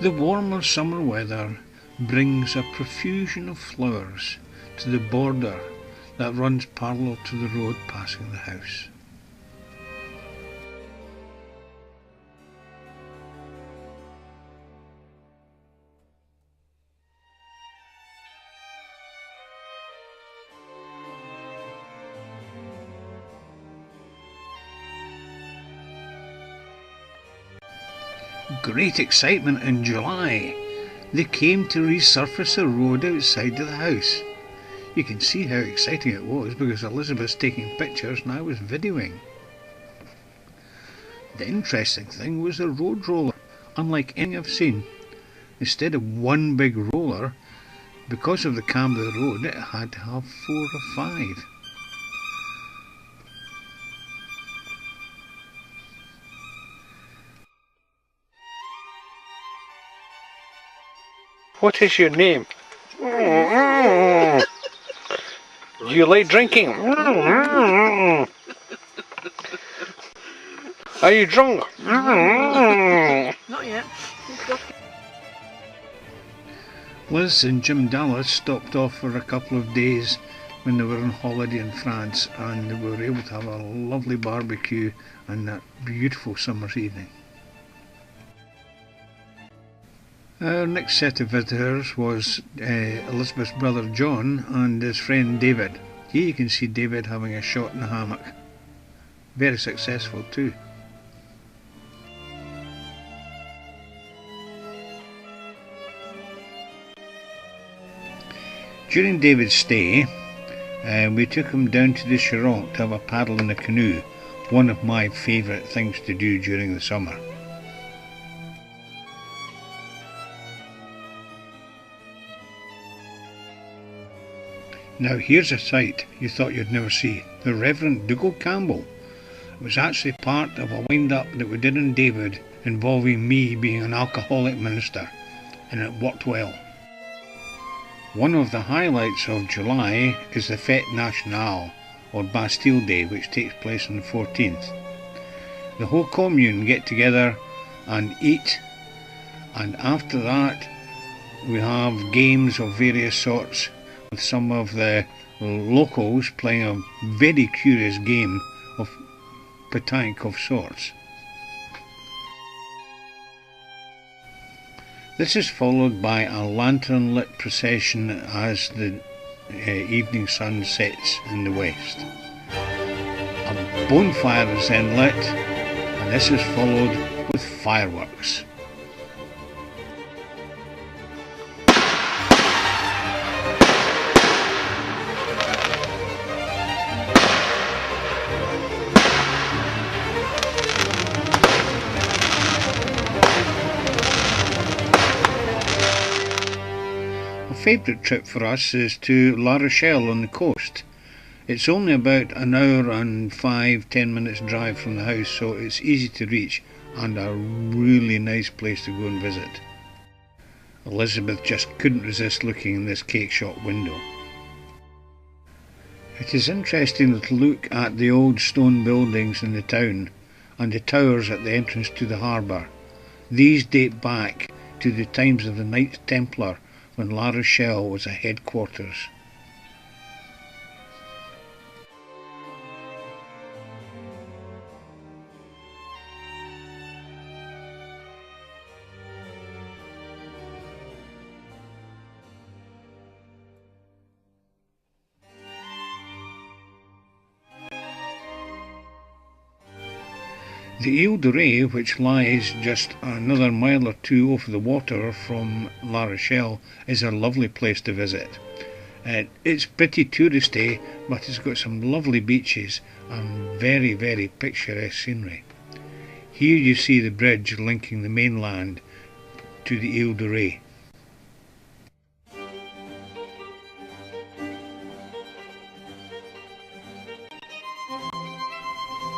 The warmer summer weather brings a profusion of flowers to the border that runs parallel to the road passing the house. Great excitement in July. They came to resurface a road outside of the house. You can see how exciting it was because Elizabeth's taking pictures and I was videoing. The interesting thing was the road roller, unlike anything I've seen. Instead of one big roller, because of the camber of the road, it had to have 4 or 5. What is your name? Do you like drinking? Are you drunk? Not yet. Liz and Jim Dallas stopped off for a couple of days when they were on holiday in France, and they were able to have a lovely barbecue on that beautiful summer's evening. Our next set of visitors was Elizabeth's brother John and his friend David. Here you can see David having a shot in a hammock. Very successful too. During David's stay, we took him down to the Charente to have a paddle in a canoe, one of my favourite things to do during the summer. Now here's a sight you thought you'd never see. The Reverend Dougal Campbell. It was actually part of a wind-up that we did on David involving me being an alcoholic minister, and it worked well. One of the highlights of July is the Fête Nationale, or Bastille Day, which takes place on the 14th. The whole commune get together and eat, and after that we have games of various sorts, with some of the locals playing a very curious game of pétanque of sorts. This is followed by a lantern-lit procession as the evening sun sets in the west. A bonfire is then lit, and this is followed with fireworks. A favourite trip for us is to La Rochelle on the coast. It's only about an hour and 5-10 minutes drive from the house, so it's easy to reach and a really nice place to go and visit. Elizabeth just couldn't resist looking in this cake shop window. It is interesting to look at the old stone buildings in the town and the towers at the entrance to the harbour. These date back to the times of the Knights Templar, when La Rochelle was a headquarters. The Ile de Ré, which lies just another mile or 2 over the water from La Rochelle, is a lovely place to visit. It's pretty touristy, but it's got some lovely beaches and very, very picturesque scenery. Here you see the bridge linking the mainland to the Ile de Ré.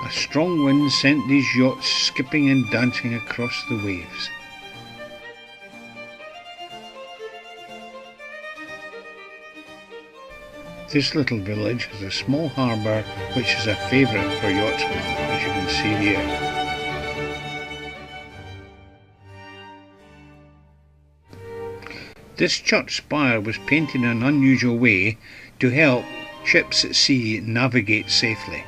A strong wind sent these yachts skipping and dancing across the waves. This little village has a small harbour which is a favourite for yachtsmen, as you can see here. This church spire was painted in an unusual way to help ships at sea navigate safely.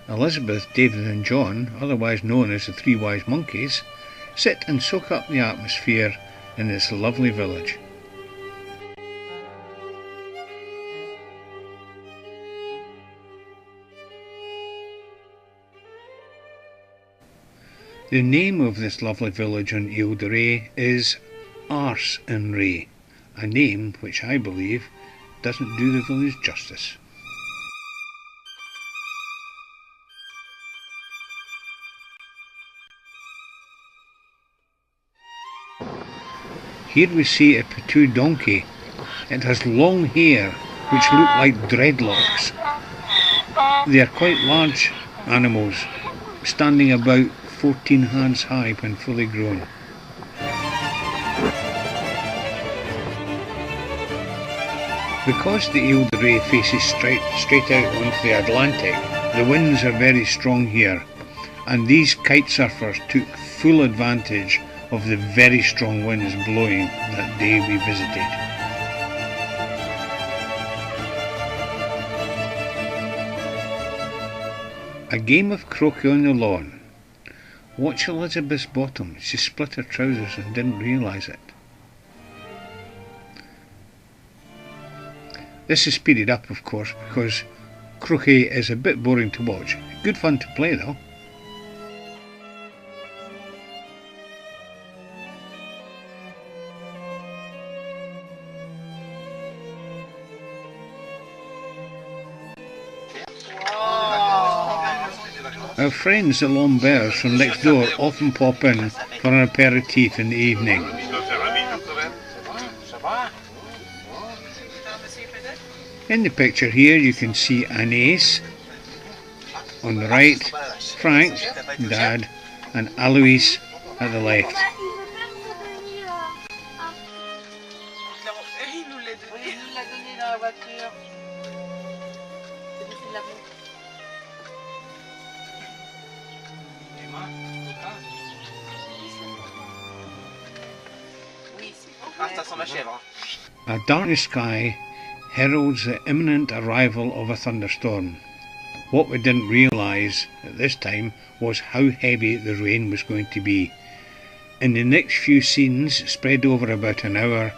Elizabeth, David and John, otherwise known as the Three Wise Monkeys, sit and soak up the atmosphere in this lovely village. The name of this lovely village on Ile de Ré is Ars en Ré, a name which I believe doesn't do the village justice. Here we see a Poitou donkey. It has long hair which look like dreadlocks. They are quite large animals, standing about 14 hands high when fully grown. Because the Ile de Ré faces straight out onto the Atlantic, the winds are very strong here, and these kite surfers took full advantage of the very strong winds blowing that day we visited. A game of croquet on the lawn. Watch Elizabeth's bottom. She split her trousers and didn't realise it. This is speeded up, of course, because croquet is a bit boring to watch. Good fun to play though. Our friends the Lamberts from next door often pop in for an aperitif in the evening. In the picture here you can see Agnès on the right, Frank, Dad, and Aloïs at the left. A dark sky heralds the imminent arrival of a thunderstorm. What we didn't realise at this time was how heavy the rain was going to be. In the next few scenes, spread over about an hour,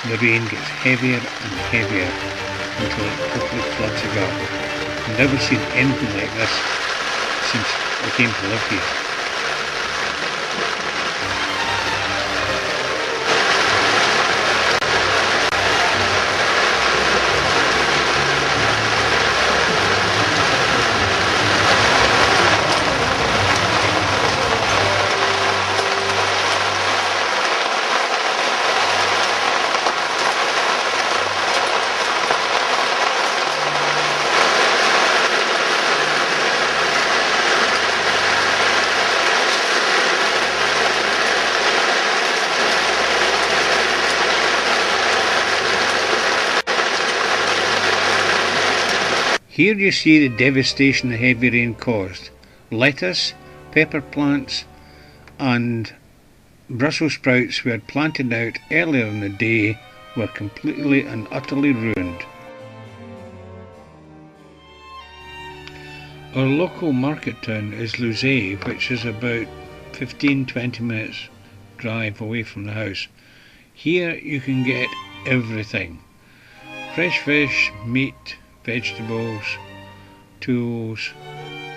the rain gets heavier and heavier until it totally floods the garden. I've never seen anything like this since we came to live here. Here you see the devastation the heavy rain caused. Lettuce, pepper plants and Brussels sprouts we had planted out earlier in the day were completely and utterly ruined. Our local market town is Deuxsevres, which is about 15-20 minutes drive away from the house. Here you can get everything. Fresh fish, meat, vegetables, tools,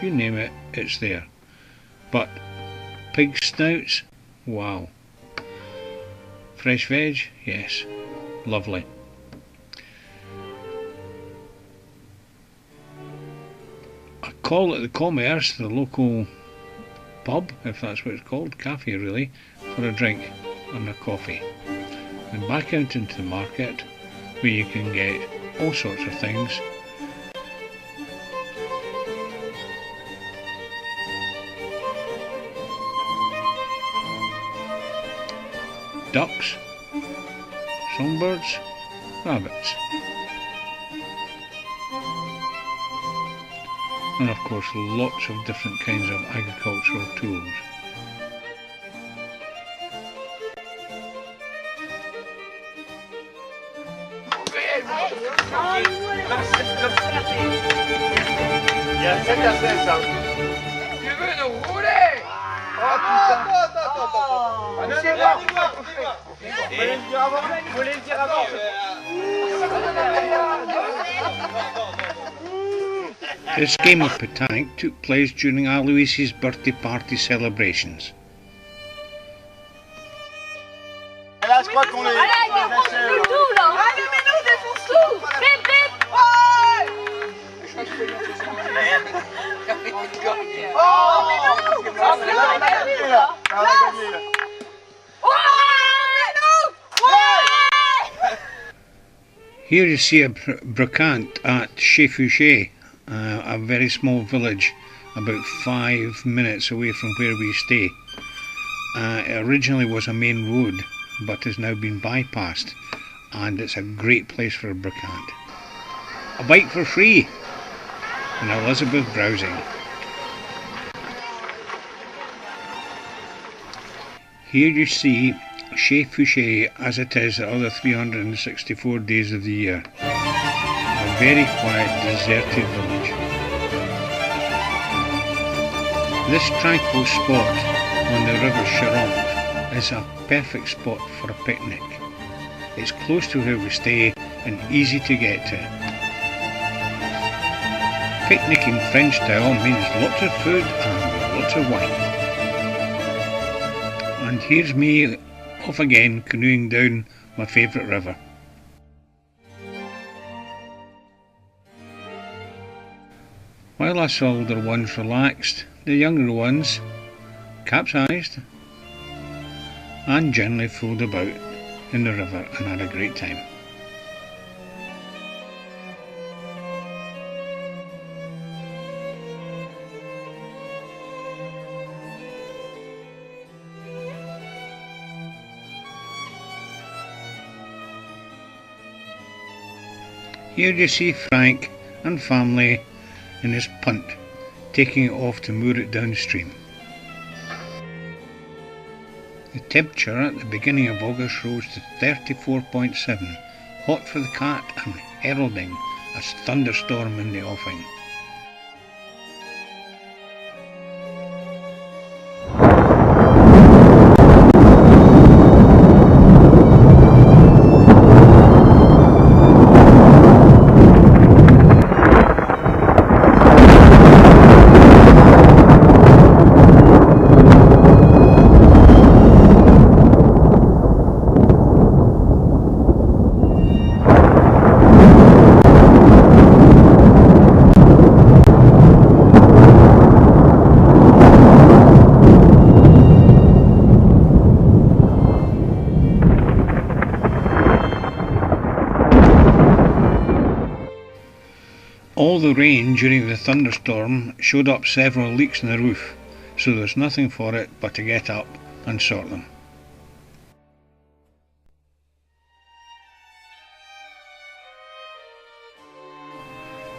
you name it, it's there. But pig snouts, wow. Fresh veg, yes, lovely. I call it the commerce, the local pub, if that's what it's called, cafe really, for a drink and a coffee. And back out into the market where you can get all sorts of things. Ducks, songbirds, rabbits. and of course lots of different kinds of agricultural tools. Tu veux nous rouler? Oh putain! Vous voulez le dire avant? This game of petanque took place during Alois's birthday party celebrations. Là, je crois qu'on est... Allez, tout là! Allez, mais nous, défonce tout! Vite, vite! Oh, mais non! On a gagné là! On a gagné là! Here you see a brocante at Chez Fouché, a very small village about 5 minutes away from where we stay. It originally was a main road but has now been bypassed, and it's a great place for a brocante. A bike for free! And Elizabeth browsing. Here you see Chez Fouché as it is the other 364 days of the year. A very quiet, deserted village. This tranquil spot on the river Charente is a perfect spot for a picnic. It's close to where we stay and easy to get to. Picnicking French style means lots of food and lots of wine. And here's me off again canoeing down my favourite river. While us older ones relaxed, the younger ones capsized and gently fooled about in the river and had a great time. Here you see Frank and family in his punt, taking it off to moor it downstream. The temperature at the beginning of August rose to 34.7, hot for the cat and heralding a thunderstorm in the offing. All the rain during the thunderstorm showed up several leaks in the roof, so there's nothing for it but to get up and sort them.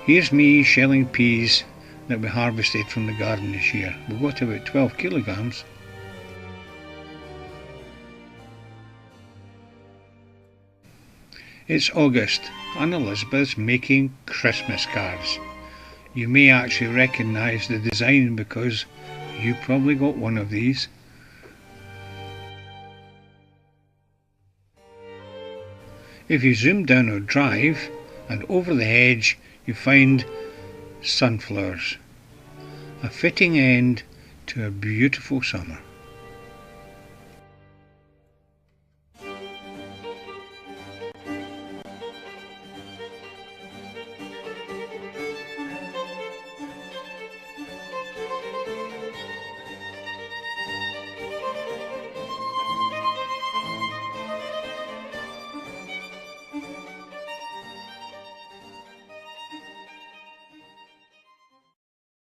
Here's me shelling peas that we harvested from the garden this year. We got about 12 kilograms. It's August and Elizabeth's making Christmas cards. You may actually recognise the design because you probably got one of these. If you zoom down our drive and over the hedge you find sunflowers, a fitting end to a beautiful summer.